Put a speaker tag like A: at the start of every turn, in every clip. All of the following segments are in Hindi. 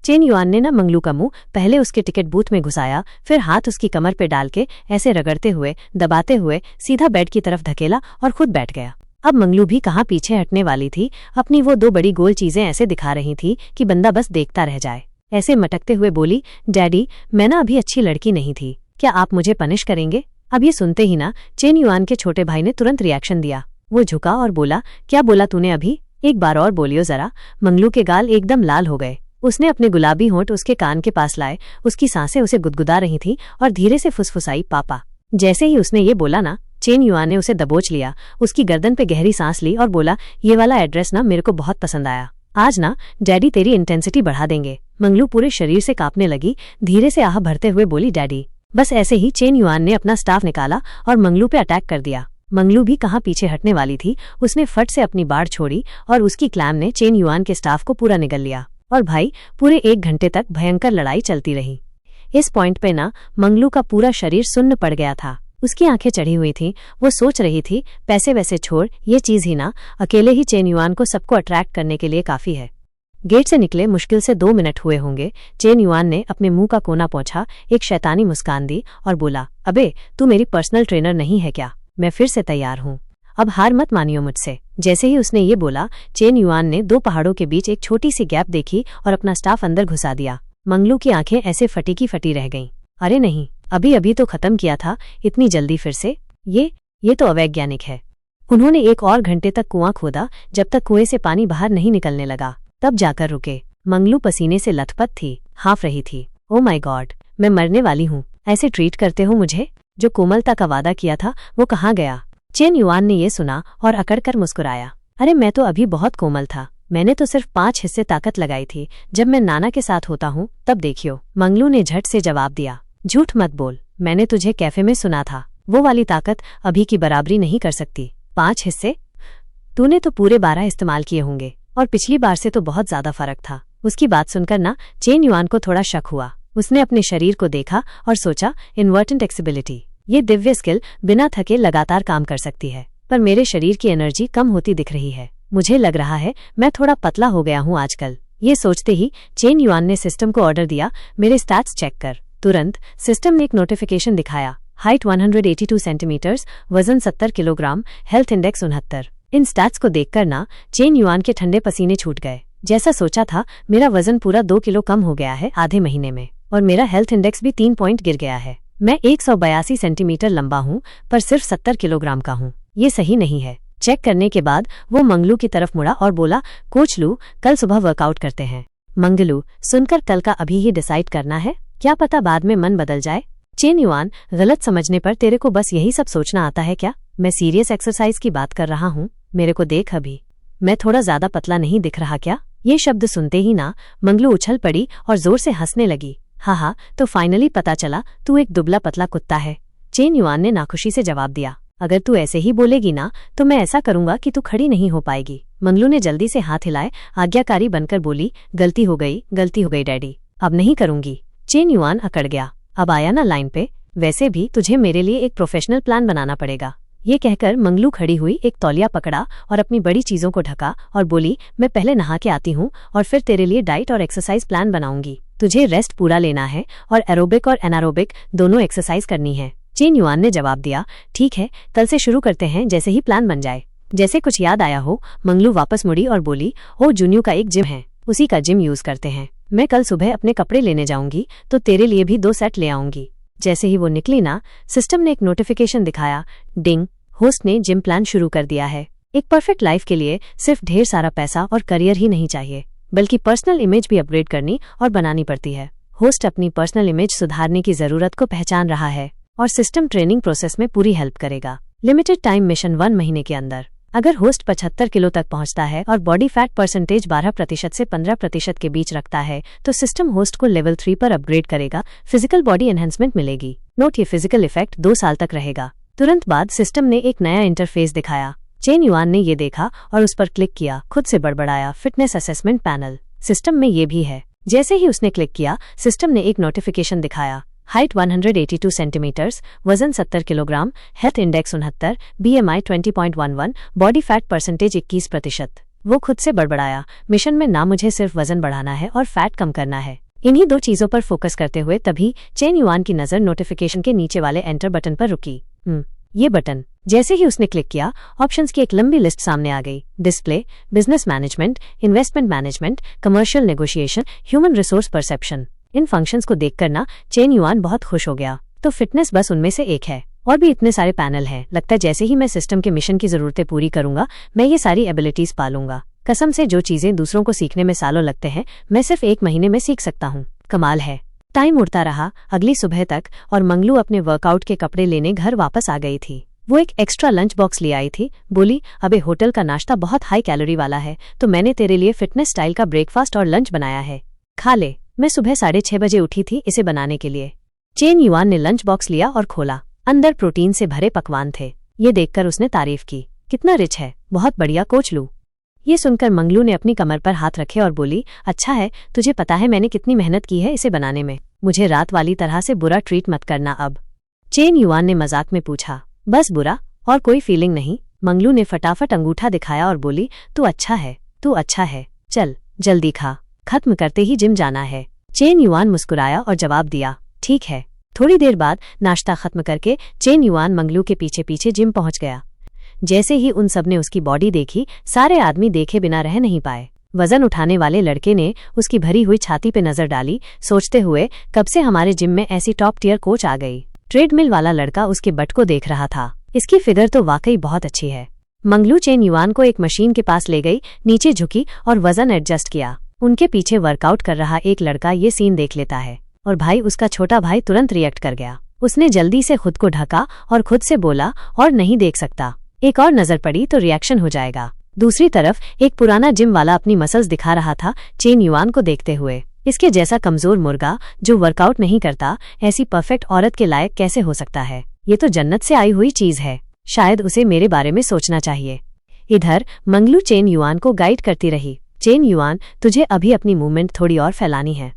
A: चेन युआन ने ना मंगलू का मुंह पहले उसके टिकट बूथ में घुसाया, फिर हाथ उसकी कमर पे डाल के ऐसे रगड़ते हुए दबाते हुए सीधा बेड की तरफ धकेला और खुद बैठ गया। अब मंगलू भी कहाँ पीछे हटने वाली थी। अपनी वो दो बड़ी गोल चीजें ऐसे दिखा रही थी कि बंदा बस देखता रह जाए। ऐसे मटकते हुए बोली, डैडी मैं ना अभी अच्छी लड़की नहीं थी, क्या आप मुझे पनिश करेंगे? अब ये सुनते ही ना चेन युआन के छोटे भाई ने तुरंत रिएक्शन दिया। वो झुका और बोला, क्या बोला तूने अभी? एक बार और बोलियो जरा। मंगलू के गाल एकदम लाल हो गए। उसने अपने गुलाबी होंठ उसके कान के पास लाए, उसकी सांसें उसे गुदगुदा रही थीं और धीरे से फुसफुसाई, पापा। जैसे ही उसने ये बोला ना, चेन युआन ने उसे दबोच लिया, उसकी गर्दन पे गहरी सांस ली और बोला, ये वाला एड्रेस ना मेरे को बहुत पसंद आया। आज ना डैडी तेरी इंटेंसिटी बढ़ा देंगे। मंगलू पूरे शरीर से कांपने लगी, धीरे से आह भरते हुए बोली, डैडी। बस ऐसे ही चेन युआन ने अपना स्टाफ निकाला और मंगलू पे अटैक कर दिया। मंगलू भी कहाँ पीछे हटने वाली थी। उसने फट से अपनी बाड़ छोड़ी और उसकी क्लैम ने चेन युआन के स्टाफ को पूरा निगल लिया। और भाई पूरे 1 घंटे तक भयंकर लड़ाई चलती रही। इस पॉइंट पे ना मंगलू का पूरा शरीर सुन्न पड़ गया था। उसकी आंखें चढ़ी हुई थीं। वो सोच रही थी, पैसे वैसे छोड़, ये चीज ही ना अकेले ही चेन युआन को सबको अट्रैक्ट करने के लिए काफी है। गेट से निकले मुश्किल से 2 मिनट हुए होंगे। चेन युआन ने अपने मुंह का कोना पोंछा, एक शैतानी मुस्कान दी और बोला, अबे तू मेरी पर्सनल ट्रेनर नहीं है क्या? मैं फिर से तैयार हूँ, अब हार मत मानियो मुझसे। जैसे ही उसने ये बोला, चेन युआन ने 2 पहाड़ों के बीच एक छोटी सी गैप देखी और अपना स्टाफ अंदर घुसा दिया। मंगलू की आंखें ऐसे फटी की फटी रह गईं। अरे नहीं, अभी अभी तो खत्म किया था, इतनी जल्दी फिर से? ये तो अवैज्ञानिक है। उन्होंने 1 और घंटे तक कुआं खोदा, जब तक कुएं से पानी बाहर नहीं निकलने लगा, तब जाकर रुके। मंगलू पसीने से लथपथ थी, हाँफ रही थी। ओ माय गॉड, मैं मरने वाली हूँ। ऐसे ट्रीट करते हो मुझे? जो कोमलता का वादा किया था वो कहाँ गया? चेन युआन ने ये सुना और अकड़कर मुस्कुराया। अरे मैं तो अभी बहुत कोमल था, मैंने तो सिर्फ 5 हिस्से ताकत लगाई थी। जब मैं नाना के साथ होता हूँ तब देखियो। मंगलू ने झट से जवाब दिया, झूठ मत बोल, मैंने तुझे कैफे में सुना था। वो वाली ताकत अभी की बराबरी नहीं कर सकती। 5 हिस्से? तूने तो पूरे 12 इस्तेमाल किए होंगे, और पिछली बार से तो बहुत ज्यादा फर्क था। उसकी बात सुनकर ना चेन युआन को थोड़ा शक हुआ। उसने अपने शरीर को देखा और सोचा, इन्वर्टेंट एक्सिबिलिटी, ये दिव्य स्किल बिना थके लगातार काम कर सकती है, पर मेरे शरीर की एनर्जी कम होती दिख रही है। मुझे लग रहा है मैं थोड़ा पतला हो गया हूँ आजकल। ये सोचते ही चेन युआन ने सिस्टम को ऑर्डर दिया, मेरे स्टैट्स चेक कर। तुरंत सिस्टम ने एक नोटिफिकेशन दिखाया, हाइट 182 सेंटीमीटर्स, वजन 70 किलोग्राम, हेल्थ इंडेक्स 69। इन स्टैट्स को देखकर ना चेन युआन के ठंडे पसीने छूट गए। जैसा सोचा था, मेरा वजन पूरा 2 किलो कम हो गया है आधे महीने में, और मेरा हेल्थ इंडेक्स भी 3 पॉइंट गिर गया है। मैं 182 सेंटीमीटर लंबा हूँ, पर सिर्फ 70 किलोग्राम का हूँ। ये सही नहीं है। चेक करने के बाद वो मंगलू की तरफ मुड़ा और बोला, कोच लू, कल सुबह वर्कआउट करते हैं। मंगलू, सुनकर कल का अभी ही डिसाइड करना है, क्या पता बाद में मन बदल जाए। चेन युआन, गलत समझने पर तेरे को बस यही सब सोचना आता है क्या? मैं सीरियस एक्सरसाइज की बात कर रहा हूँ, मेरे को देख अभी, मैं थोड़ा ज्यादा पतला नहीं दिख रहा क्या? ये शब्द सुनते ही ना मंगलू उछल पड़ी और जोर से हंसने लगी। हाँ, तो फाइनली पता चला तू एक दुबला पतला कुत्ता है। चेन युआन ने नाखुशी से जवाब दिया, अगर तू ऐसे ही बोलेगी ना तो मैं ऐसा करूंगा कि तू खड़ी नहीं हो पाएगी। मंगलू ने जल्दी से हाथ हिलाए, आज्ञाकारी बनकर बोली, गलती हो गई डैडी, अब नहीं करूंगी। चेन युआन अकड़ गया, अब आया ना लाइन पे, वैसे भी तुझे मेरे लिए एक प्रोफेशनल प्लान बनाना पड़ेगा। ये कहकर मंगलू खड़ी हुई, एक तौलिया पकड़ा और अपनी बड़ी चीजों को ढका और बोली, मैं पहले नहा के आती हूँ और फिर तेरे लिए डाइट और एक्सरसाइज प्लान बनाऊंगी। तुझे रेस्ट पूरा लेना है और एरोबिक और एनारोबिक दोनों एक्सरसाइज करनी है। चेन युआन ने जवाब दिया, ठीक है, कल से शुरू करते हैं जैसे ही प्लान बन जाए। जैसे कुछ याद आया हो, मंगलू वापस मुड़ी और बोली, ओ जूनियो का एक जिम है, उसी का जिम यूज करते हैं। मैं कल सुबह अपने कपड़े लेने जाऊंगी तो तेरे लिए भी 2 सेट ले आऊंगी। जैसे ही वो निकली ना, सिस्टम ने एक नोटिफिकेशन दिखाया, डिंग, होस्ट ने जिम प्लान शुरू कर दिया है। एक परफेक्ट लाइफ के लिए सिर्फ ढेर सारा पैसा और करियर ही नहीं चाहिए, बल्कि पर्सनल इमेज भी अपग्रेड करनी और बनानी पड़ती है। होस्ट अपनी पर्सनल इमेज सुधारने की जरूरत को पहचान रहा है और सिस्टम ट्रेनिंग प्रोसेस में पूरी हेल्प करेगा। लिमिटेड टाइम मिशन 1 महीने के अंदर। अगर होस्ट 75 किलो तक पहुंचता है और बॉडी फैट परसेंटेज 12% से 15% के बीच रखता है तो सिस्टम होस्ट को लेवल 3 पर अपग्रेड करेगा, फिजिकल बॉडी एनहेंसमेंट मिलेगी। नोट, ये फिजिकल इफेक्ट 2 साल तक रहेगा। तुरंत बाद सिस्टम ने एक नया इंटरफेस दिखाया। चेन युआन ने ये देखा और उस पर क्लिक किया, खुद से बड़बड़ाया, फिटनेस असेसमेंट पैनल, सिस्टम में ये भी है। जैसे ही उसने क्लिक किया, सिस्टम ने एक नोटिफिकेशन दिखाया, हाइट 182 सेंटीमीटर्स, वजन 70 kilogram, health index 69, BMI 20.11, body fat percentage 21%। वो खुद से बड़बड़ाया, मिशन में नाम मुझे सिर्फ वजन बढ़ाना है और फैट कम करना है। इन्हीं 2 चीजों पर फोकस करते हुए तभी चेन युआन की नजर नोटिफिकेशन के नीचे वाले एंटर बटन पर रुकी। ये बटन जैसे ही उसने क्लिक किया, ऑप्शंस की एक लंबी लिस्ट सामने आ गई। Display, business management, investment management, commercial negotiation, human resource perception. इन फंक्शंस को देखकर ना चेन युआन बहुत खुश हो गया। तो फिटनेस बस उनमें से एक है, और भी इतने सारे पैनल हैं। लगता है जैसे ही मैं सिस्टम के मिशन की जरूरतें पूरी करूंगा, मैं ये सारी एबिलिटीज पालूंगा। कसम से जो चीजें दूसरों को सीखने में सालों लगते हैं, मैं सिर्फ 1 महीने में सीख सकता हूँ। कमाल है। टाइम उड़ता रहा अगली सुबह तक, और मंगलू अपने वर्कआउट के कपड़े लेने घर वापस आ गई थी। वो एक एक्स्ट्रा लंच बॉक्स ले आई थी। बोली, अबे होटल का नाश्ता बहुत हाई कैलोरी वाला है, तो मैंने तेरे लिए फिटनेस स्टाइल का ब्रेकफास्ट और लंच बनाया है, खा ले। मैं सुबह 6:30 बजे उठी थी इसे बनाने के लिए। चेन युआन ने लंच बॉक्स लिया और खोला। अंदर प्रोटीन से भरे पकवान थे। ये देखकर उसने तारीफ की, कितना रिच है, बहुत बढ़िया कोच लू। ये सुनकर मंगलू ने अपनी कमर पर हाथ रखे और बोली, अच्छा है, तुझे पता है मैंने कितनी मेहनत की है इसे बनाने में। मुझे रात वाली तरह से बुरा ट्रीट मत करना अब। चेन युआन ने मजाक में पूछा। बस बुरा, और कोई फीलिंग नहीं। मंगलू ने फटाफट अंगूठा दिखाया और बोली, तू अच्छा है, चल जल्दी खा, खत्म करते ही जिम जाना है। चेन युआन मुस्कुराया और जवाब दिया, ठीक है। थोड़ी देर बाद नाश्ता खत्म करके चेन युआन मंगलू के पीछे पीछे जिम पहुंच गया। जैसे ही उन सब ने उसकी बॉडी देखी, सारे आदमी देखे बिना रह नहीं पाए। वजन उठाने वाले लड़के ने उसकी भरी हुई छाती पे नजर डाली, सोचते हुए कब से हमारे जिम में ऐसी टॉप टियर कोच आ गई। ट्रेडमिल वाला लड़का उसके बट को देख रहा था। इसकी फिगर तो वाकई बहुत अच्छी है। मंगलू चेन युआन को एक मशीन के पास ले गई, नीचे झुकी और वजन एडजस्ट किया। उनके पीछे वर्कआउट कर रहा एक लड़का ये सीन देख लेता है, और भाई उसका छोटा भाई तुरंत रिएक्ट कर गया। उसने जल्दी से खुद को ढका और खुद से बोला, और नहीं देख सकता, एक और नजर पड़ी तो रिएक्शन हो जाएगा। दूसरी तरफ एक पुराना जिम वाला अपनी मसल्स दिखा रहा था चेन युआन को देखते हुए। इसके जैसा कमजोर मुर्गा जो वर्कआउट नहीं करता, ऐसी परफेक्ट औरत के लायक कैसे हो सकता है? ये तो जन्नत से आई हुई चीज है, शायद उसे मेरे बारे में सोचना चाहिए। इधर मंगलू चेन युआन को गाइड करती रही। चेन युआन, तुझे अभी अपनी मूवमेंट थोड़ी और फैलानी है,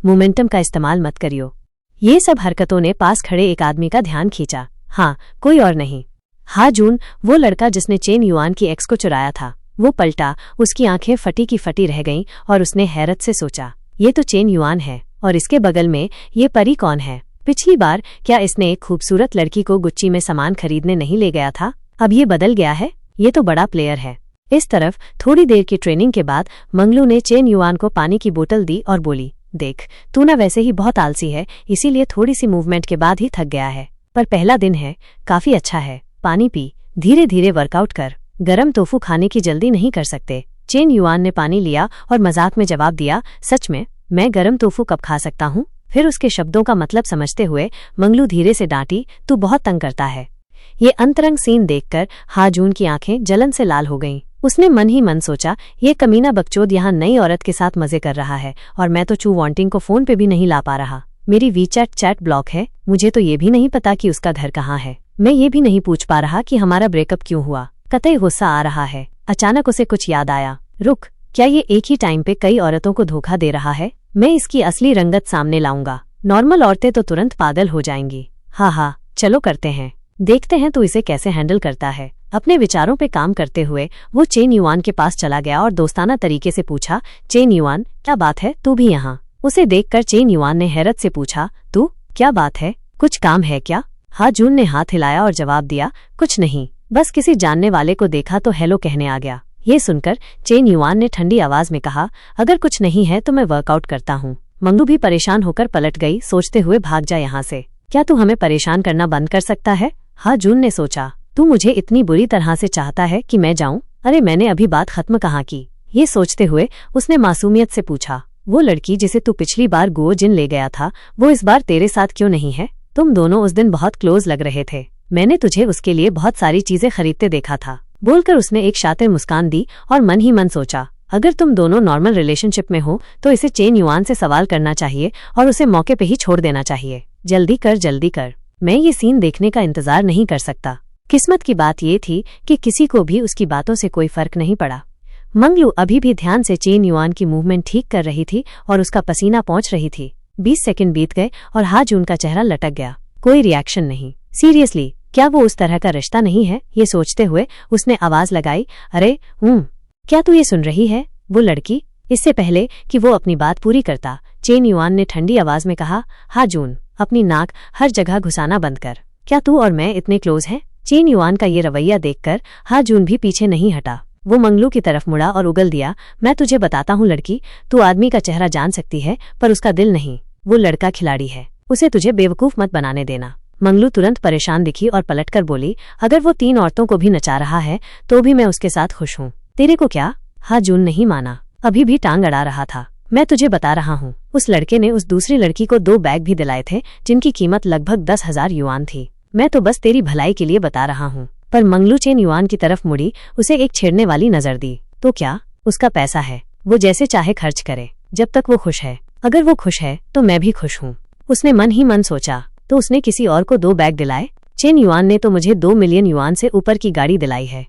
A: मोमेंटम का इस्तेमाल मत करियो। ये सब हरकतों ने पास खड़े एक आदमी का ध्यान खींचा। हाँ, कोई और नहीं, हा जून, वो लड़का जिसने चेन युआन की एक्स को चुराया था। वो पलटा, उसकी आंखें फटी की फटी रह गईं और उसने हैरत से सोचा, ये तो चेन युआन है, और इसके बगल में ये परी कौन है? पिछली बार क्या इसने एक खूबसूरत लड़की को गुच्ची में सामान खरीदने नहीं ले गया था? अब ये बदल गया है, ये तो बड़ा प्लेयर है। इस तरफ थोड़ी देर की ट्रेनिंग के बाद मंगलू ने चेन युआन को पानी की बोतल दी और बोली, देख, तू ना वैसे ही बहुत आलसी है, इसीलिए थोड़ी सी मूवमेंट के बाद ही थक गया है, पर पहला दिन है, काफी अच्छा है, पानी पी, धीरे धीरे वर्कआउट कर, गरम टोफू खाने की जल्दी नहीं कर सकते। चेन युआन ने पानी लिया और मजाक में जवाब दिया, सच में, मैं गरम टोफू कब खा सकता हूँ? फिर उसके शब्दों का मतलब समझते हुए मंगलू धीरे से डांटी, तू बहुत तंग करता है। ये अंतरंग सीन देखकर हाजून की आंखें जलन से लाल हो गईं। उसने मन ही मन सोचा, ये कमीना बकचोद यहाँ नई औरत के साथ मजे कर रहा है, और मैं तो चू वांटिंग को फोन पे भी नहीं ला पा रहा। मेरी वीचैट चैट ब्लॉक है, मुझे तो ये भी नहीं पता कि उसका घर कहाँ है। मैं ये भी नहीं पूछ पा रहा कि हमारा ब्रेकअप क्यों हुआ। कतई गुस्सा आ रहा है। अचानक उसे कुछ याद आया, रुक, क्या ये एक ही टाइम पे कई औरतों को धोखा दे रहा है? मैं इसकी असली रंगत सामने लाऊंगा। नॉर्मल औरतें तो तुरंत पागल हो जाएंगी। हाँ, चलो करते हैं, देखते हैं तो इसे कैसे हैंडल करता है। अपने विचारों पे काम करते हुए वो चेन युआन के पास चला गया और दोस्ताना तरीके से पूछा, चेन युआन, क्या बात है, तू भी यहाँ? उसे देखकर चेन युआन ने हैरत से पूछा, तू, क्या बात है, कुछ काम है क्या? हा जून ने हाथ हिलाया और जवाब दिया, कुछ नहीं, बस किसी जानने वाले को देखा तो हेलो कहने आ गया। ये सुनकर चेन युआन ने ठंडी आवाज में कहा, अगर कुछ नहीं है तो मैं वर्कआउट करता हूँ। मंगलू भी परेशान होकर पलट गई, सोचते हुए भाग जा यहाँ से। क्या तू हमें परेशान करना बंद कर सकता है? हा जून ने सोचा, तू मुझे इतनी बुरी तरह से चाहता है कि मैं जाऊं? अरे मैंने अभी बात खत्म कहाँ की। ये सोचते हुए उसने मासूमियत से पूछा, वो लड़की जिसे तू पिछली बार गुओ जिन ले गया था, वो इस बार तेरे साथ क्यों नहीं है? तुम दोनों उस दिन बहुत क्लोज लग रहे थे, मैंने तुझे उसके लिए बहुत सारी चीजें खरीदते देखा था। बोलकर उसने एक शातिर मुस्कान दी और मन ही मन सोचा, अगर तुम दोनों नॉर्मल रिलेशनशिप में हो तो इसे चेन युआन से सवाल करना चाहिए और उसे मौके पे ही छोड़ देना चाहिए। जल्दी कर, मैं ये सीन देखने का इंतजार नहीं कर सकता। किस्मत की बात ये थी कि किसी को भी उसकी बातों से कोई फर्क नहीं पड़ा। मंगलू अभी भी ध्यान से चेन युआन की मूवमेंट ठीक कर रही थी और उसका पसीना पहुंच रही थी। 20 सेकंड बीत गए और हा जून का चेहरा लटक गया, कोई रिएक्शन नहीं। सीरियसली, क्या वो उस तरह का रिश्ता नहीं है? ये सोचते हुए उसने आवाज लगाई, अरे क्या तू ये सुन रही है? वो लड़की। इससे पहले कि वो अपनी बात पूरी करता, चेन युआन ने ठंडी आवाज में कहा, हाँ जून, अपनी नाक हर जगह घुसाना बंद कर। क्या तू और मैं इतने क्लोज हैं? चेन युआन का ये रवैया देखकर हाँ जून भी पीछे नहीं हटा। वो मंगलू की तरफ मुड़ा और उगल दिया, मैं तुझे बताता हूँ लड़की, तू आदमी का चेहरा जान सकती है पर उसका दिल नहीं। वो लड़का खिलाड़ी है, उसे तुझे बेवकूफ मत बनाने देना। मंगलू तुरंत परेशान दिखी और पलटकर बोली, अगर वो 3 औरतों को भी नचा रहा है तो भी मैं उसके साथ खुश हूँ। तेरे को क्या? हाँ जून नहीं माना, अभी भी टांग अड़ा रहा था। मैं तुझे बता रहा हूँ। उस लड़के ने उस दूसरी लड़की को 2 बैग भी दिलाए थे जिनकी कीमत लगभग 10,000 युआन थी। मैं तो बस तेरी भलाई के लिए बता रहा हूँ। पर मंगलू चेन युआन की तरफ मुड़ी, उसे एक छेड़ने वाली नजर दी। तो क्या? उसका पैसा है, वो जैसे चाहे खर्च करे, जब तक वो खुश है। अगर वो खुश है तो मैं भी खुश हूँ। उसने मन ही मन सोचा। तो उसने किसी और को 2 बैग दिलाए? चेन युआन ने तो मुझे 2 मिलियन युआन से ऊपर की गाड़ी दिलाई है।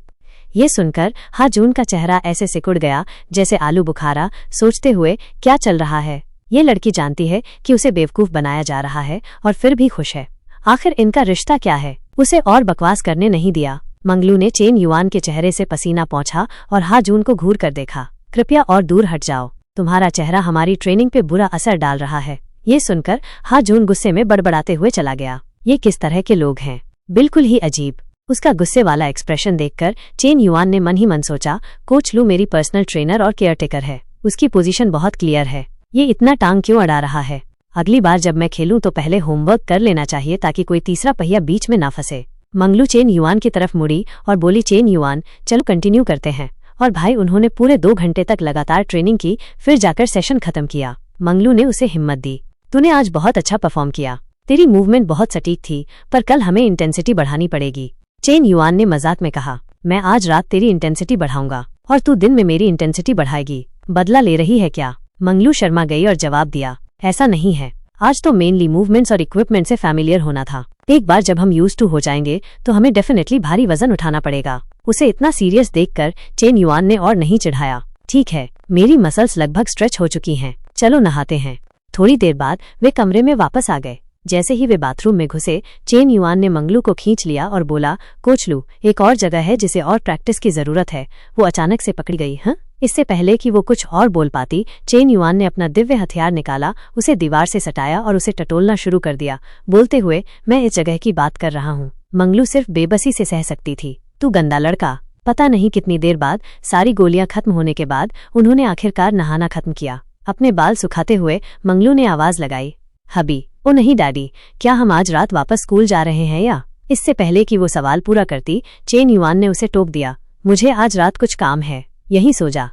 A: ये सुनकर हा जून का चेहरा ऐसे सिकुड़ गया जैसे आलू बुखारा, सोचते हुए क्या चल रहा है। ये लड़की जानती है कि उसे बेवकूफ बनाया जा रहा है और फिर भी खुश है। आखिर इनका रिश्ता क्या है? उसे और बकवास करने नहीं दिया। मंगलू ने चेन युआन के चेहरे से पसीना पोंछा और हा जून को घूर कर देखा। कृपया और दूर हट जाओ, तुम्हारा चेहरा हमारी ट्रेनिंग पे बुरा असर डाल रहा है। ये सुनकर हा जून गुस्से में बड़बड़ाते हुए चला गया। ये किस तरह के लोग हैं? बिल्कुल ही अजीब। उसका गुस्से वाला एक्सप्रेशन देखकर चेन युआन ने मन ही मन सोचा, कोच लू मेरी पर्सनल ट्रेनर और केयरटेकर है, उसकी पोजीशन बहुत क्लियर है। ये इतना टांग क्यों अड़ा रहा है? अगली बार जब मैं खेलूं तो पहले होमवर्क कर लेना चाहिए ताकि कोई तीसरा पहिया बीच में ना फंसे। मंगलू चेन युआन की तरफ मुड़ी और बोली, चेन युआन चलो कंटिन्यू करते हैं। और भाई उन्होंने पूरे 2 घंटे तक लगातार ट्रेनिंग की, फिर जाकर सेशन खत्म किया। मंगलू ने उसे हिम्मत दी, तूने आज बहुत अच्छा परफॉर्म किया, तेरी मूवमेंट बहुत सटीक थी, पर कल हमें इंटेंसिटी बढ़ानी पड़ेगी। चेन युआन ने मजाक में कहा, मैं आज रात तेरी इंटेंसिटी बढ़ाऊंगा और तू दिन में मेरी इंटेंसिटी बढ़ाएगी। बदला ले रही है क्या? मंगलू शर्मा गई और जवाब दिया, ऐसा नहीं है, आज तो मेनली मूवमेंट्स और इक्विपमेंट से फैमिलियर होना था। एक बार जब हम यूज्ड टू हो जाएंगे तो हमें डेफिनेटली भारी वजन उठाना पड़ेगा। उसे इतना सीरियस देखकर चेन युआन ने और नहीं चिढ़ाया, ठीक है, मेरी मसल्स लगभग स्ट्रेच हो चुकी हैं, चलो नहाते हैं। थोड़ी देर बाद वे कमरे में वापस आ गए। जैसे ही वे बाथरूम में घुसे, चेन युआन ने मंगलू को खींच लिया और बोला, कोच लू, एक और जगह है जिसे और प्रैक्टिस की जरूरत है। वो अचानक से पकड़ी गई। हाँ? इससे पहले कि वो कुछ और बोल पाती, चेन युआन ने अपना दिव्य हथियार निकाला, उसे दीवार से सटाया और उसे टटोलना शुरू कर दिया, बोलते हुए, मैं इस जगह की बात कर रहा हूँ। मंगलू सिर्फ बेबसी से सह सकती थी, तू गंदा लड़का। पता नहीं कितनी देर बाद, सारी गोलियां खत्म होने के बाद उन्होंने आखिरकार नहाना खत्म किया। अपने बाल सुखाते हुए मंगलू ने आवाज लगाई, हबी। ओ नहीं डैडी, क्या हम आज रात वापस स्कूल जा रहे हैं या? इससे पहले कि वो सवाल पूरा करती, चेन युआन ने उसे टोक दिया, मुझे आज रात कुछ काम है, यहीं सो जा।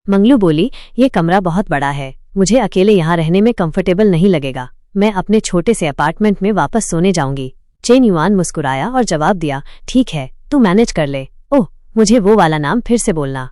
A: मंगलू बोली, ये कमरा बहुत बड़ा है, मुझे अकेले यहाँ रहने में कंफर्टेबल नहीं लगेगा, मैं अपने छोटे से अपार्टमेंट में वापस सोने जाऊंगी। चेन युआन मुस्कुराया और जवाब दिया, ठीक है, तू मैनेज कर ले। ओह, मुझे वो वाला नाम फिर से बोलना।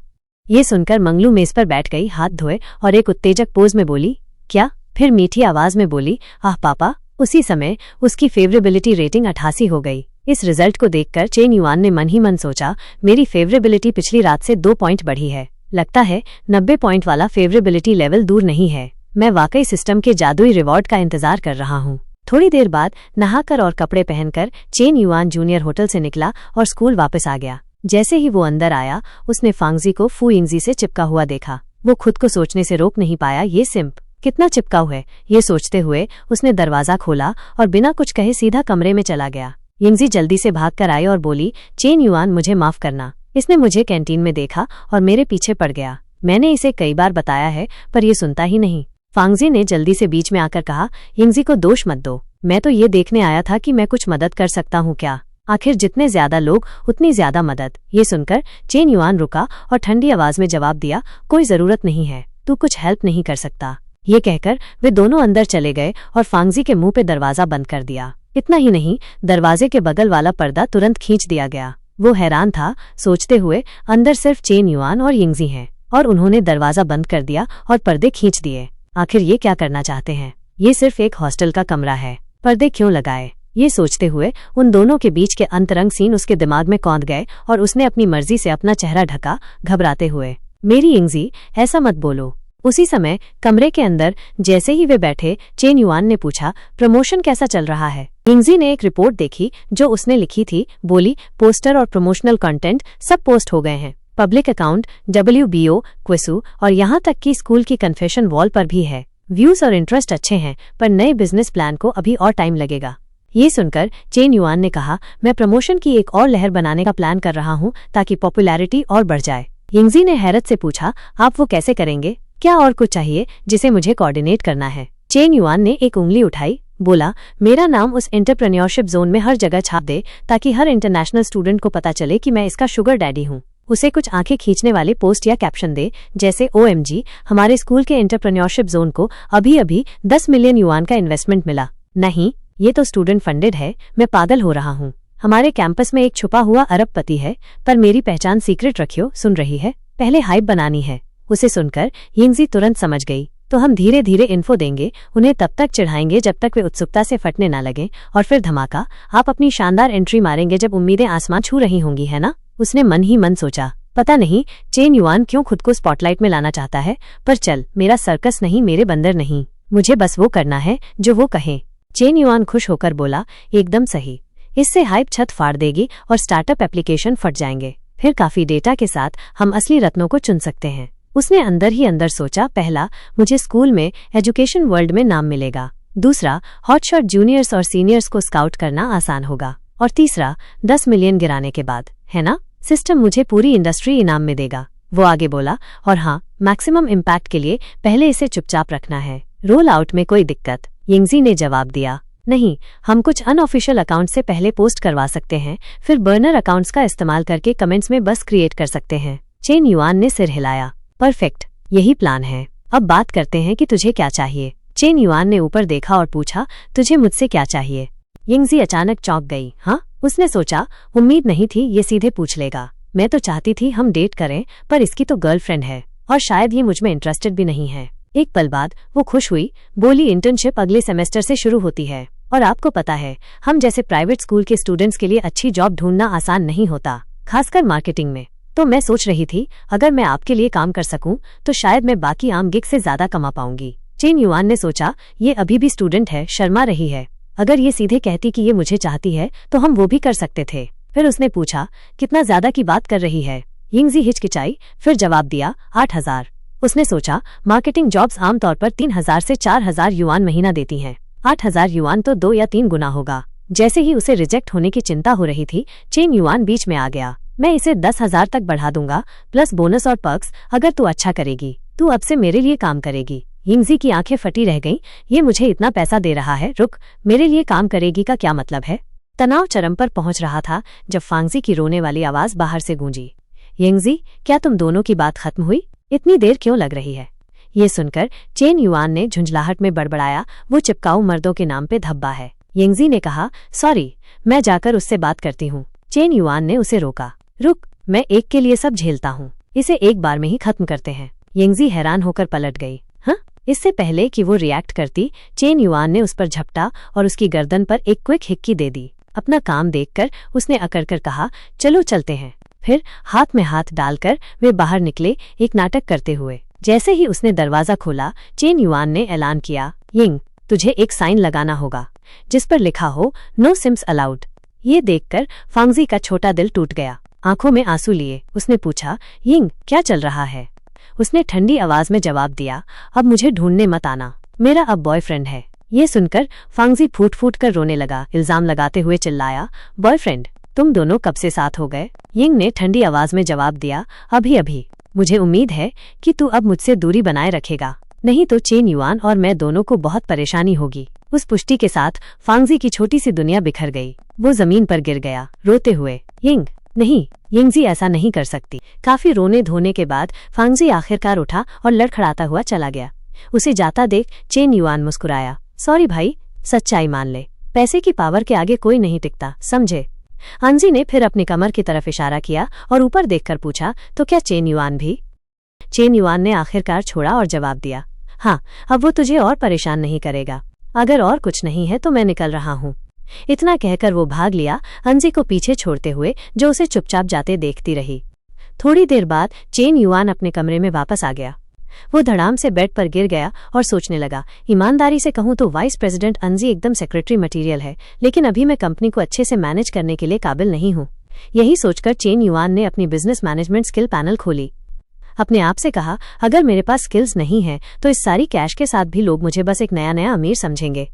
A: ये सुनकर मंगलू मेज पर बैठ गई, हाथ धोए और एक उत्तेजक पोज में बोली, क्या? फिर मीठी आवाज में बोली, आह पापा। उसी समय उसकी फेवरेबिलिटी रेटिंग 88 हो गई। इस रिजल्ट को देखकर चेन युआन ने मन ही मन सोचा, मेरी फेवरेबिलिटी पिछली रात से 2 पॉइंट बढ़ी है। लगता है 90 पॉइंट वाला फेवरेबिलिटी लेवल दूर नहीं है। मैं वाकई सिस्टम के जादुई रिवॉर्ड का इंतजार कर रहा हूँ। थोड़ी देर बाद नहाकर और कपड़े पहनकर चेन युआन जूनियर होटल से निकला और स्कूल वापस आ गया। जैसे ही वो अंदर आया, उसने फांगजी को फू यिंगजी से चिपका हुआ देखा। वो खुद को सोचने से रोक नहीं पाया, ये सिंप कितना चिपकाऊ है। ये सोचते हुए उसने दरवाजा खोला और बिना कुछ कहे सीधा कमरे में चला गया। यिंगजी जल्दी से भागकर आई और बोली, चेन युआन मुझे माफ करना, इसने मुझे कैंटीन में देखा और मेरे पीछे पड़ गया। मैंने इसे कई बार बताया है पर ये सुनता ही नहीं। फांगजी ने जल्दी से बीच में आकर कहा, यिंगजी को दोष मत दो, मैं तो ये देखने आया था कि मैं कुछ मदद कर सकता हूँ क्या। आखिर जितने ज्यादा लोग उतनी ज्यादा मदद। ये सुनकर चेन युआन रुका और ठंडी आवाज में जवाब दिया, कोई जरूरत नहीं है, तू कुछ हेल्प नहीं कर सकता। ये कहकर वे दोनों अंदर चले गए और फांगजी के मुंह पे दरवाजा बंद कर दिया। इतना ही नहीं, दरवाजे के बगल वाला पर्दा तुरंत खींच दिया गया। वो हैरान था, सोचते हुए अंदर सिर्फ चेन युआन और यिंगजी हैं और उन्होंने दरवाजा बंद कर दिया और पर्दे खींच दिए। आखिर ये क्या करना चाहते हैं? ये सिर्फ एक हॉस्टल का कमरा है, पर्दे क्यों लगाए? ये सोचते हुए उन दोनों के बीच के अंतरंग सीन उसके दिमाग में कौंध गए और उसने अपनी मर्जी से अपना चेहरा ढका, घबराते हुए, मेरी यिंगजी, ऐसा मत बोलो। उसी समय कमरे के अंदर जैसे ही वे बैठे, चेन युआन ने पूछा, प्रमोशन कैसा चल रहा है? यिंगजी ने एक रिपोर्ट देखी जो उसने लिखी थी, बोली, पोस्टर और प्रमोशनल कंटेंट सब पोस्ट हो गए हैं, पब्लिक अकाउंट, WBO, क्विसू और यहाँ तक कि स्कूल की कन्फेशन वॉल पर भी है। व्यूज और इंटरेस्ट अच्छे हैं, पर नए बिजनेस प्लान को अभी और टाइम लगेगा। ये सुनकर चेन युआन ने कहा, मैं प्रमोशन की एक और लहर बनाने का प्लान कर रहा हूँ ताकि पॉपुलैरिटी और बढ़ जाए। यिंगजी ने हैरत से पूछा, आप वो कैसे करेंगे? क्या और कुछ चाहिए जिसे मुझे कोऑर्डिनेट करना है? चेन युआन ने एक उंगली उठाई, बोला, मेरा नाम उस एंटरप्रेन्योरशिप जोन में हर जगह छाप दे ताकि हर इंटरनेशनल स्टूडेंट को पता चले कि मैं इसका शुगर डैडी हूँ। उसे कुछ आंखें खींचने वाले पोस्ट या कैप्शन दे, जैसे OMG, हमारे स्कूल के एंटरप्रेन्योरशिप जोन को अभी अभी 10 मिलियन युआन का इन्वेस्टमेंट मिला। नहीं, ये तो स्टूडेंट फंडेड है, मैं पागल हो रहा हूँ। हमारे कैंपस में एक छुपा हुआ अरबपति है, पर मेरी पहचान सीक्रेट रखियो, सुन रही है? पहले हाइप बनानी है। उसे सुनकर यिंगजी तुरंत समझ गई, तो हम धीरे धीरे इन्फो देंगे, उन्हें तब तक चिढ़ाएंगे जब तक वे उत्सुकता से फटने ना लगें, और फिर धमाका, आप अपनी शानदार एंट्री मारेंगे जब उम्मीदें आसमां छू रही होंगी, है ना? उसने मन ही मन सोचा। पता नहीं चेन युआन क्यों खुद को स्पॉटलाइट में लाना चाहता है, पर चल, मेरा सर्कस नहीं, मेरे बंदर नहीं, मुझे बस वो करना है जो वो कहे। चेन युआन खुश होकर बोला, एकदम सही, इससे हाइप छत फाड़ देगी और स्टार्टअप एप्लीकेशन फट जाएंगे। फिर काफी डेटा के साथ हम असली रत्नों को चुन सकते हैं। उसने अंदर ही अंदर सोचा, पहला, मुझे स्कूल में एजुकेशन वर्ल्ड में नाम मिलेगा। दूसरा, हॉटशॉट जूनियर्स और सीनियर्स को स्काउट करना आसान होगा। और तीसरा, 10 मिलियन गिराने के बाद, है ना, सिस्टम मुझे पूरी इंडस्ट्री इनाम में देगा। वो आगे बोला, और हाँ, मैक्सिमम इम्पैक्ट के लिए पहले इसे चुपचाप रखना है। रोल आउट में कोई दिक्कत? यिंगजी ने जवाब दिया, नहीं, हम कुछ अनऑफिशियल अकाउंट से पहले पोस्ट करवा सकते हैं, फिर बर्नर अकाउंट्स का इस्तेमाल करके कमेंट्स में बस क्रिएट कर सकते हैं। चेन युआन ने सिर हिलाया, परफेक्ट, यही प्लान है। अब बात करते हैं कि तुझे क्या चाहिए। चेन युआन ने ऊपर देखा और पूछा, तुझे मुझसे क्या चाहिए? यिंगजी अचानक चौंक गई। हाँ, उसने सोचा, उम्मीद नहीं थी ये सीधे पूछ लेगा। मैं तो चाहती थी हम डेट करें, पर इसकी तो गर्लफ्रेंड है और शायद ये मुझ में इंटरेस्टेड भी नहीं है। एक पल बाद वो खुश हुई, बोली, इंटर्नशिप अगले सेमेस्टर से शुरू होती है, और आपको पता है, हम जैसे प्राइवेट स्कूल के स्टूडेंट्स के लिए अच्छी जॉब ढूंढना आसान नहीं होता, खासकर मार्केटिंग में। तो मैं सोच रही थी, अगर मैं आपके लिए काम कर सकूं, तो शायद मैं बाकी आम गिग से ज्यादा कमा पाऊंगी। चेन युआन ने सोचा, ये अभी भी स्टूडेंट है, शर्मा रही है। अगर ये सीधे कहती कि ये मुझे चाहती है, तो हम वो भी कर सकते थे। फिर उसने पूछा, कितना ज्यादा की बात कर रही है? यिंगजी हिचकिचाई, फिर जवाब दिया, 8,000। उसने सोचा, मार्केटिंग जॉब्स आमतौर पर 3,000 से 4,000 युआन महीना देती हैं। 8,000 युआन तो 2 या 3 गुना होगा। जैसे ही उसे रिजेक्ट होने की चिंता हो रही थी, चेन युआन बीच में आ गया, मैं इसे 10,000 तक बढ़ा दूंगा, प्लस बोनस और पर्क्स, अगर तू अच्छा करेगी। तू अब से मेरे लिए काम करेगी। यिंगजी की आंखें फटी रह गईं, ये मुझे इतना पैसा दे रहा है, रुक, मेरे लिए काम करेगी का क्या मतलब है? तनाव चरम पर पहुंच रहा था जब फांगजी की रोने वाली आवाज बाहर से गूंजी, यिंगजी, क्या तुम दोनों की बात खत्म हुई? इतनी देर क्यों लग रही है? ये सुनकर चेन युआन ने झुंझलाहट में बड़बड़ाया, वो चिपकाऊ मर्दों के नाम पे धब्बा है। यिंगजी ने कहा, सॉरी, मैं जाकर उससे बात करती हूँ। चेन युआन ने उसे रोका, रुक, मैं एक के लिए सब झेलता हूँ, इसे एक बार में ही खत्म करते हैं। यिंगजी हैरान होकर पलट गई। हाँ? इससे पहले कि वो रिएक्ट करती, चेन युआन ने उस पर झपटा और उसकी गर्दन पर एक क्विक हिक्की दे दी। अपना काम देखकर उसने अकड़कर कहा, चलो चलते हैं। फिर हाथ में हाथ डालकर वे बाहर निकले, एक नाटक करते हुए। जैसे ही उसने दरवाजा खोला, चेन युआन ने ऐलान किया, यिंग, तुझे एक साइन लगाना होगा जिस पर लिखा हो, नो सिम्स अलाउड। ये देखकर फांगजी का छोटा दिल टूट गया। आंखों में आंसू लिए उसने पूछा, यिंग, क्या चल रहा है? उसने ठंडी आवाज में जवाब दिया, अब मुझे ढूंढने मत आना, मेरा अब बॉयफ्रेंड है। ये सुनकर फांगजी फूट फूट कर रोने लगा, इल्जाम लगाते हुए चिल्लाया, बॉयफ्रेंड? तुम दोनों कब से साथ हो गए? यिंग ने ठंडी आवाज में जवाब दिया, अभी अभी। मुझे उम्मीद है कि तू अब मुझसे दूरी बनाए रखेगा, नहीं तो चेन युआन और मैं दोनों को बहुत परेशानी होगी। उस पुष्टि के साथ फांगजी की छोटी सी दुनिया बिखर गई। वो जमीन पर गिर गया, रोते हुए, यिंग, नहीं, यिंगजी ऐसा नहीं कर सकती। काफी रोने धोने के बाद फांगजी आखिरकार उठा और लड़खड़ाता हुआ चला गया। उसे जाता देख चेन युआन मुस्कुराया, सॉरी भाई, सच्चाई मान ले, पैसे की पावर के आगे कोई नहीं टिकता, समझे? अंजी ने फिर अपनी कमर की तरफ इशारा किया और ऊपर देखकर पूछा, तो क्या चेन युआन भी? चेन युआन ने आखिरकार छोड़ा और जवाब दिया, हाँ, अब वो तुझे और परेशान नहीं करेगा। अगर और कुछ नहीं है तो मैं निकल रहा हूँ। इतना कहकर वो भाग लिया, अंजी को पीछे छोड़ते हुए, जो उसे चुपचाप जाते देखती रही। थोड़ी देर बाद चेन युआन अपने कमरे में वापस आ गया। वो धड़ाम से बेड पर गिर गया और सोचने लगा, ईमानदारी से कहूँ तो वाइस प्रेसिडेंट अंजी एकदम सेक्रेटरी मटेरियल है, लेकिन अभी मैं कंपनी को अच्छे से मैनेज करने के लिए काबिल नहीं हूँ। यही सोचकर चेन युआन ने अपनी बिजनेस मैनेजमेंट स्किल पैनल खोली। अपने आप से कहा, अगर मेरे पास स्किल्स नहीं है तो इस सारी कैश के साथ भी लोग मुझे बस एक नया अमीर समझेंगे।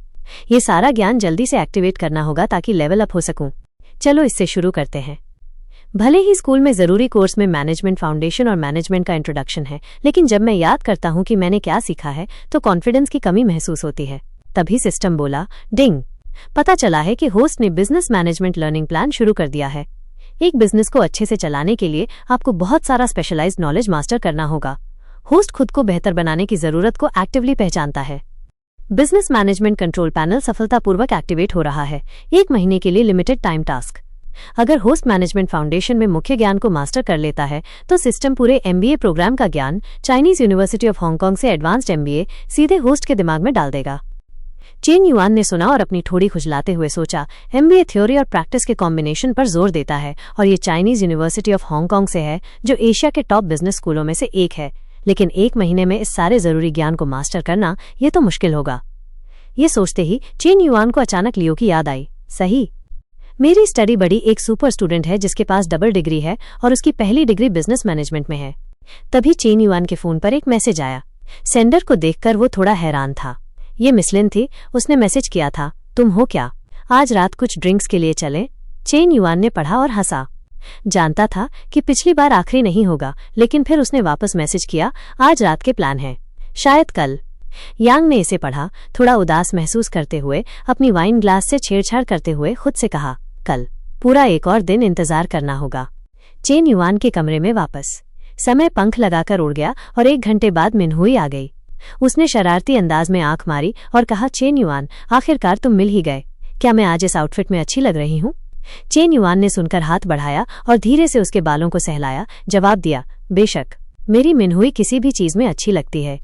A: ये सारा ज्ञान जल्दी से एक्टिवेट करना होगा ताकि लेवल अप हो सकूं। चलो इससे शुरू करते हैं। भले ही स्कूल में जरूरी कोर्स में मैनेजमेंट फाउंडेशन और मैनेजमेंट का इंट्रोडक्शन है, लेकिन जब मैं याद करता हूं कि मैंने क्या सीखा है तो कॉन्फिडेंस की कमी महसूस होती है। तभी सिस्टम बोला, डिंग। पता चला है कि होस्ट ने बिजनेस मैनेजमेंट लर्निंग प्लान शुरू कर दिया है। एक बिजनेस को अच्छे से चलाने के लिए आपको बहुत सारा स्पेशलाइज्ड नॉलेज मास्टर करना होगा। होस्ट खुद को बेहतर बनाने की जरूरत को एक्टिवली पहचानता है। बिजनेस मैनेजमेंट कंट्रोल पैनल सफलतापूर्वक एक्टिवेट हो रहा है। 1 महीने के लिए लिमिटेड टाइम टास्क। अगर होस्ट मैनेजमेंट फाउंडेशन में मुख्य ज्ञान को मास्टर कर लेता है तो सिस्टम पूरे MBA प्रोग्राम का ज्ञान चाइनीज यूनिवर्सिटी ऑफ हांगकांग से एडवांस्ड MBA सीधे होस्ट के दिमाग में डाल देगा। चेन युआन ने सुना और अपनी ठोड़ी खुजलाते हुए सोचा, MBA थ्योरी और प्रैक्टिस के कॉम्बिनेशन पर जोर देता है और ये चाइनीज यूनिवर्सिटी ऑफ हांगकांग से है, जो एशिया के टॉप बिजनेस स्कूलों में से एक है। लेकिन 1 महीने में इस सारे जरूरी ज्ञान को मास्टर करना ये तो मुश्किल होगा। ये सोचते ही चेन युआन को अचानक लियो की याद आई। सही, मेरी स्टडी बड़ी एक सुपर स्टूडेंट है जिसके पास डबल डिग्री है और उसकी पहली डिग्री बिजनेस मैनेजमेंट में है। तभी चेन युआन के फोन पर एक मैसेज आया। सेंडर को देखकर वो थोड़ा हैरान था। ये मिसलिन थी। उसने मैसेज किया था, तुम हो क्या? आज रात कुछ ड्रिंक्स के लिए चलें? चेन युआन ने पढ़ा और हंसा। जानता था कि पिछली बार आखिरी नहीं होगा, लेकिन फिर उसने वापस मैसेज किया, आज रात के प्लान है, शायद कल। यांग ने इसे पढ़ा, थोड़ा उदास महसूस करते हुए अपनी वाइन ग्लास से छेड़छाड़ करते हुए खुद से कहा, कल पूरा एक और दिन इंतजार करना होगा। चेन युआन के कमरे में वापस समय पंख लगाकर उड़ गया और 1 घंटे बाद मिनहुई आ गई। उसने शरारती अंदाज में आंख मारी और कहा, चेन युआन, आखिरकार तुम मिल ही गए। क्या मैं आज इस आउटफिट में अच्छी लग रही हूँ? चेन युआन ने सुनकर हाथ बढ़ाया और धीरे से उसके बालों को सहलाया। जवाब दिया, बेशक, मेरी मिनहुई किसी भी चीज में अच्छी लगती है।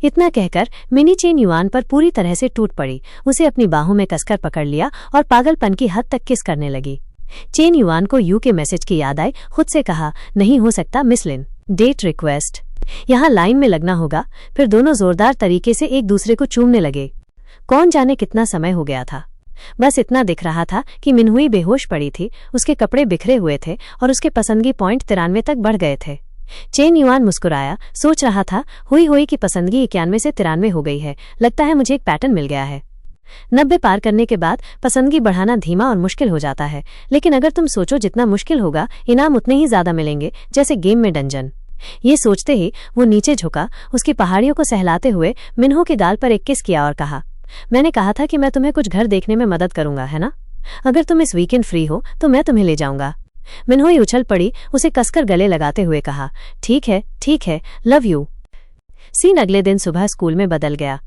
A: इतना कहकर मिनी चेन युआन पर पूरी तरह से टूट पड़ी, उसे अपनी बाहों में कसकर पकड़ लिया और पागलपन की हद तक किस करने लगी। चेन युआन को यू के मैसेज की याद आई। खुद से कहा, नहीं हो सकता मिस लिन, डेट रिक्वेस्ट। यहाँ लाइन में लगना होगा। फिर दोनों जोरदार तरीके से एक दूसरे को चूमने लगे। कौन जाने कितना समय हो गया था। बस इतना दिख रहा था कि मिनहुई बेहोश पड़ी थी, उसके कपड़े बिखरे हुए थे और उसके पसंदगी पॉइंट 93 तक बढ़ गए थे। चेन युआन मुस्कुराया, सोच रहा था, हुई की पसंदगी 91 से 93 हो गई है। लगता है मुझे एक पैटर्न मिल गया है। 90 पार करने के बाद पसंदगी बढ़ाना धीमा और मुश्किल हो जाता है, लेकिन अगर तुम सोचो जितना मुश्किल होगा इनाम उतने ही ज्यादा मिलेंगे, जैसे गेम में डंजन। ये सोचते ही वो नीचे झुका, उसकी पहाड़ियों को सहलाते हुए मिन्हो के गाल पर एक किस किया और कहा, मैंने कहा था कि मैं तुम्हें कुछ घर देखने में मदद करूंगा, है ना? अगर तुम इस वीकेंड फ्री हो तो मैं तुम्हें ले जाऊंगा। मिन्होई उछल पड़ी, उसे कसकर गले लगाते हुए कहा, ठीक है, लव यू। सीन अगले दिन सुबह स्कूल में बदल गया।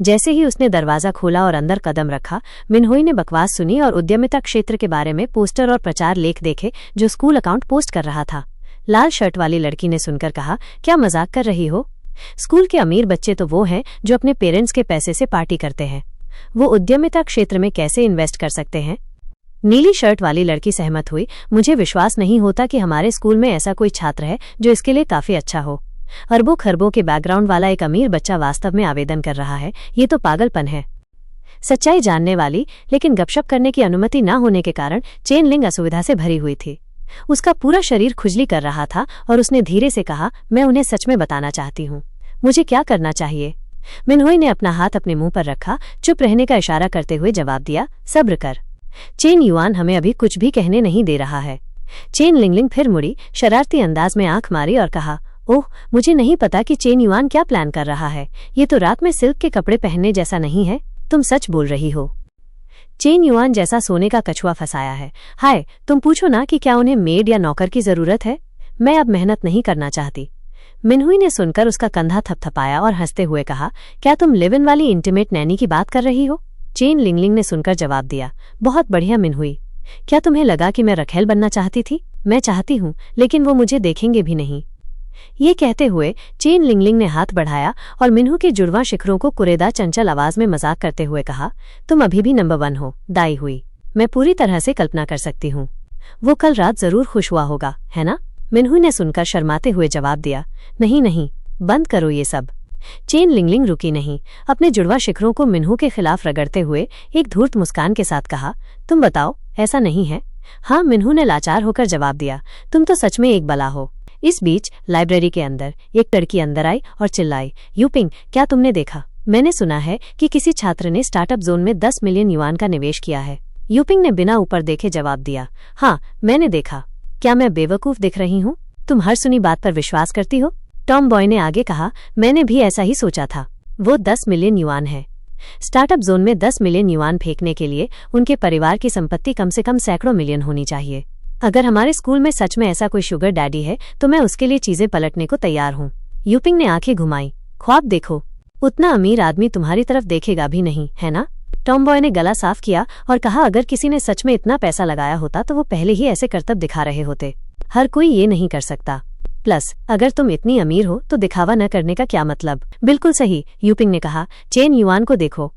A: जैसे ही उसने दरवाजा खोला और अंदर कदम रखा, मिन्होई ने बकवास सुनी और उद्यमिता क्षेत्र के बारे में पोस्टर और प्रचार लेख देखे जो स्कूल अकाउंट पोस्ट कर रहा था। लाल शर्ट वाली लड़की ने सुनकर कहा, क्या मजाक कर रही हो? स्कूल के अमीर बच्चे तो वो हैं जो अपने पेरेंट्स के पैसे से पार्टी करते हैं। वो उद्यमिता क्षेत्र में कैसे इन्वेस्ट कर सकते हैं? नीली शर्ट वाली लड़की सहमत हुई, मुझे विश्वास नहीं होता कि हमारे स्कूल में ऐसा कोई छात्र है जो इसके लिए काफी अच्छा हो। अरबों खरबों के बैकग्राउंड वाला एक अमीर बच्चा वास्तव में आवेदन कर रहा है, ये तो पागलपन है। सच्चाई जानने वाली लेकिन गपशप करने की अनुमति न होने के कारण चेन लिंग असुविधा से भरी हुई थी। उसका पूरा शरीर खुजली कर रहा था और उसने धीरे से कहा, मैं उन्हें सच में बताना चाहती हूँ। मुझे क्या करना चाहिए? मिन्होई ने अपना हाथ अपने मुंह पर रखा, चुप रहने का इशारा करते हुए जवाब दिया, सब्र कर। चेन युआन हमें अभी कुछ भी कहने नहीं दे रहा है। चेन लिंगलिंग फिर मुड़ी, शरारती अंदाज में आंख मारी और कहा, ओह, मुझे नहीं पता कि चेन युआन क्या प्लान कर रहा है। ये तो रात में सिल्क के कपड़े पहनने जैसा नहीं है। तुम सच बोल रही हो। चेन युआन जैसा सोने का कछुआ फंसाया है। हाय, तुम पूछो ना कि क्या उन्हें मेड या नौकर की जरूरत है। मैं अब मेहनत नहीं करना चाहती। मिन्हुई ने सुनकर उसका कंधा थपथपाया और हंसते हुए कहा, क्या तुम लिव इन वाली इंटीमेट नैनी की बात कर रही हो? चेन लिंगलिंग ने सुनकर जवाब दिया, बहुत बढ़िया मिन्हुई। क्या तुम्हें लगा कि मैं रखेल बनना चाहती थी? मैं चाहती हूँ, लेकिन वो मुझे देखेंगे भी नहीं। ये कहते हुए चेन लिंगलिंग ने हाथ बढ़ाया और मिन्हू के जुड़वां शिखरों को कुरेदा चंचल आवाज में मजाक करते हुए कहा, तुम अभी भी नंबर 1 हो, दाई हुई। मैं पूरी तरह से कल्पना कर सकती हूँ। वो कल रात जरूर खुश हुआ होगा, है ना? मिन्हू ने सुनकर शर्माते हुए जवाब दिया, नहीं, बंद करो ये सब। चेन लिंगलिंग रुकी नहीं, अपने जुड़वा शिखरों को मिन्हू के खिलाफ रगड़ते हुए एक धूर्त मुस्कान के साथ कहा, तुम बताओ, ऐसा नहीं है? हाँ, मिन्हू ने लाचार होकर जवाब दिया। तुम तो सच में एक बला हो। इस बीच लाइब्रेरी के अंदर एक लड़की अंदर आई और चिल्लाई, यूपिंग, क्या तुमने देखा? मैंने सुना है कि किसी छात्र ने स्टार्टअप जोन में 10 मिलियन युआन का निवेश किया है। यूपिंग ने बिना ऊपर देखे जवाब दिया, हाँ, मैंने देखा। क्या मैं बेवकूफ दिख रही हूँ? तुम हर सुनी बात पर विश्वास करती हो? टॉम बॉय ने आगे कहा, मैंने भी ऐसा ही सोचा था। वो 10 मिलियन युआन है। स्टार्टअप जोन में 10 मिलियन युआन फेंकने के लिए उनके परिवार की संपत्ति कम से कम सैकड़ों मिलियन होनी चाहिए। अगर हमारे स्कूल में सच में ऐसा कोई शुगर डैडी है तो मैं उसके लिए चीजें पलटने को तैयार हूँ। यूपिंग ने आंखें घुमाई। ख्वाब देखो, उतना अमीर आदमी तुम्हारी तरफ देखेगा भी नहीं, है ना? टॉम बॉय ने गला साफ किया और कहा, अगर किसी ने सच में इतना पैसा लगाया होता तो वो पहले ही ऐसे करतब दिखा रहे होते। हर कोई ये नहीं कर सकता। प्लस अगर तुम इतनी अमीर हो तो दिखावा न करने का क्या मतलब? बिल्कुल सही, यूपिंग ने कहा। चेन युआन को देखो,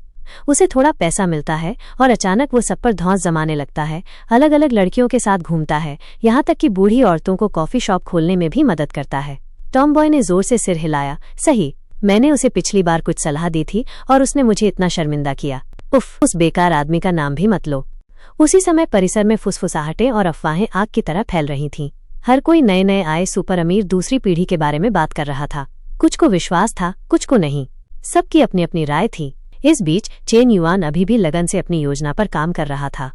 A: उसे थोड़ा पैसा मिलता है और अचानक वो सब पर धौंस जमाने लगता है। अलग अलग लड़कियों के साथ घूमता है, यहाँ तक कि बूढ़ी औरतों को कॉफी शॉप खोलने में भी मदद करता है। टॉम बॉय ने जोर से सिर हिलाया। सही, मैंने उसे पिछली बार कुछ सलाह दी थी और उसने मुझे इतना शर्मिंदा किया। उफ, उस बेकार आदमी का नाम भी मत लो। उसी समय परिसर में फुसफुसाहटें और अफवाहें आग की तरह फैल रही थीं। हर कोई नए नए आए सुपर अमीर दूसरी पीढ़ी के बारे में बात कर रहा था। कुछ को विश्वास था, कुछ को नहीं। सबकी अपनी अपनी राय थी। इस बीच चेन युआन अभी भी लगन से अपनी योजना पर काम कर रहा था।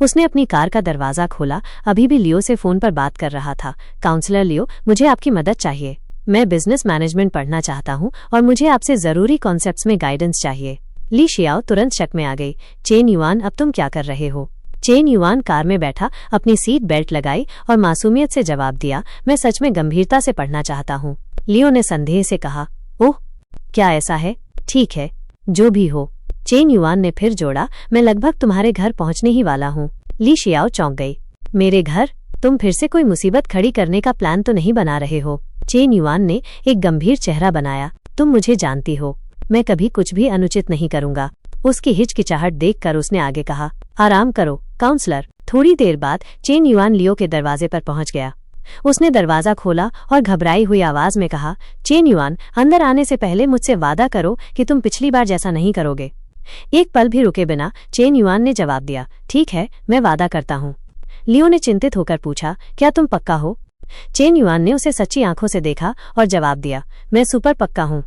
A: उसने अपनी कार का दरवाजा खोला, अभी भी लियो से फोन पर बात कर रहा था। काउंसलर लियो, मुझे आपकी मदद चाहिए। मैं बिजनेस मैनेजमेंट पढ़ना चाहता हूँ और मुझे आपसे जरूरी कॉन्सेप्ट्स में गाइडेंस चाहिए। ली शियाओ तुरंत शक में आ गई। चेन युआन, अब तुम क्या कर रहे हो? चेन युआन कार में बैठा अपनी सीट बेल्ट लगाई और मासूमियत से जवाब दिया, मैं सच में गंभीरता से पढ़ना चाहता हूँ। लियो ने संदेह से कहा, ओह, क्या ऐसा है? ठीक है, जो भी हो। चेन युआन ने फिर जोड़ा, मैं लगभग तुम्हारे घर पहुंचने ही वाला हूँ। ली शियाओ चौंक गई। मेरे घर? तुम फिर से कोई मुसीबत खड़ी करने का प्लान तो नहीं बना रहे हो? चेन युआन ने एक गंभीर चेहरा बनाया। तुम मुझे जानती हो, मैं कभी कुछ भी अनुचित नहीं करूंगा। उसकी हिचकिचाहट देखकर उसने आगे कहा, आराम करो काउंसलर। थोड़ी देर बाद चेन युआन लियो के दरवाजे पर पहुंच गया। उसने दरवाजा खोला और घबराई हुई आवाज में कहा, चेन युआन, अंदर आने से पहले मुझसे वादा करो कि तुम पिछली बार जैसा नहीं करोगे। एक पल भी रुके बिना चेन युआन ने जवाब दिया, ठीक है, मैं वादा करता हूँ। लियो ने चिंतित होकर पूछा, क्या तुम पक्का हो? चेन युआन ने उसे सच्ची आंखों से देखा और जवाब दिया, मैं सुपर पक्का हूँ।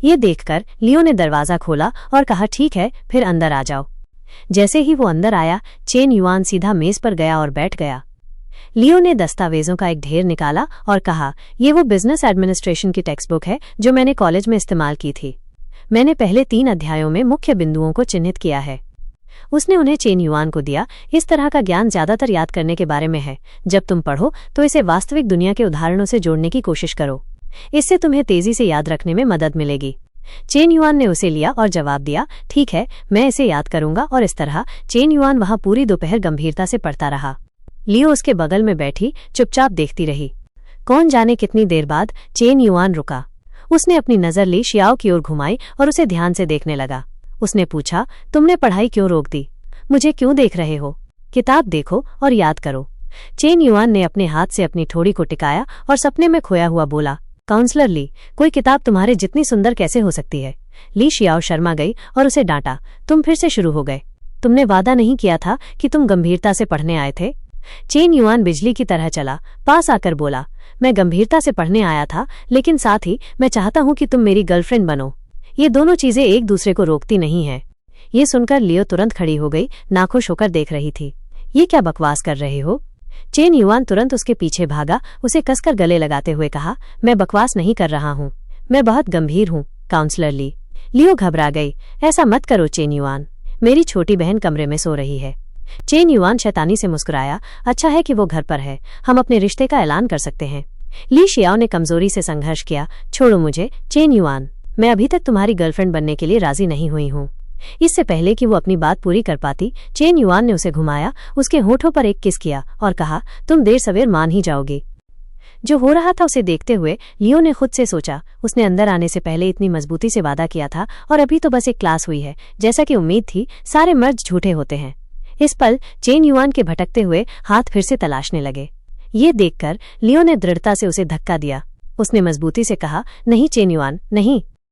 A: ये देखकर लियो ने दरवाजा खोला और कहा, ठीक है, फिर अंदर आ जाओ। जैसे ही वो अंदर आया, चेन युआन सीधा मेज पर गया और बैठ गया। लियो ने दस्तावेजों का एक ढेर निकाला और कहा, ये वो बिजनेस एडमिनिस्ट्रेशन की टेक्स्ट बुक है जो मैंने कॉलेज में इस्तेमाल की थी। मैंने पहले 3 अध्यायों में मुख्य बिंदुओं को चिन्हित किया है। उसने उन्हें चेन युआन को दिया। इस तरह का ज्ञान ज्यादातर याद करने के बारे में है। जब तुम पढ़ो तो इसे वास्तविक दुनिया के उदाहरणों से जोड़ने की कोशिश करो। इससे तुम्हें तेजी से याद रखने में मदद मिलेगी। चेन युआन ने उसे लिया और जवाब दिया, ठीक है, मैं इसे याद करूंगा। और इस तरह चेन युआन वहां पूरी दोपहर गंभीरता से पढ़ता रहा। लियो उसके बगल में बैठी चुपचाप देखती रही। कौन जाने कितनी देर बाद चेन युआन रुका। उसने अपनी नजर ली शियाओ की ओर घुमाई और उसे ध्यान से देखने लगा। उसने पूछा, तुमने पढ़ाई क्यों रोक दी? मुझे क्यों देख रहे हो? किताब देखो और याद करो। चेन युआन ने अपने हाथ से अपनी ठोड़ी को टिकाया और सपने में खोया हुआ बोला, काउंसलर ली, कोई किताब तुम्हारे जितनी सुंदर कैसे हो सकती है? ली शियाओ शर्मा गई और उसे डांटा, तुम फिर से शुरू हो गए। तुमने वादा नहीं किया था कि तुम गंभीरता से पढ़ने आए थे? चेन युआन बिजली की तरह चला, पास आकर बोला, मैं गंभीरता से पढ़ने आया था, लेकिन साथ ही मैं चाहता हूं कि तुम मेरी गर्लफ्रेंड बनो। ये दोनों चीजें एक दूसरे को रोकती नहीं है। ये सुनकर लियो तुरंत खड़ी हो गई, नाखुश होकर देख रही थी। ये क्या बकवास कर रहे हो? चेन युआन तुरंत उसके पीछे भागा, उसे कसकर गले लगाते हुए कहा, मैं बकवास नहीं कर रहा हूँ, मैं बहुत गंभीर हूँ काउंसलर ली। लियो घबरा गई, ऐसा मत करो चेन युआन, मेरी छोटी बहन कमरे में सो रही है। चेन युआन शैतानी से मुस्कुराया, अच्छा है कि वो घर पर है, हम अपने रिश्ते का ऐलान कर सकते हैं। ली शियाओ ने कमजोरी से संघर्ष किया, छोड़ो मुझे चेन युआन, मैं अभी तक तुम्हारी गर्लफ्रेंड बनने के लिए राजी नहीं हुई हूँ। इससे पहले कि वो अपनी बात पूरी कर पाती, चेन युआन ने उसे घुमाया, उसके होठों पर एक किस किया और कहा, तुम देर सवेर मान ही जाओगी। जो हो रहा था उसे देखते हुए लियो ने खुद से सोचा, उसने अंदर आने से पहले इतनी मजबूती से वादा किया था और अभी तो बस एक क्लास हुई है। जैसा कि उम्मीद थी, सारे मर्द झूठे होते हैं। इस पल चेन युआन के भटकते हुए हाथ फिर से तलाशने लगे। ये देखकर लियो ने दृढ़ता से उसे धक्का दिया। उसने मजबूती से कहा, नहीं चेन युआन, नहीं।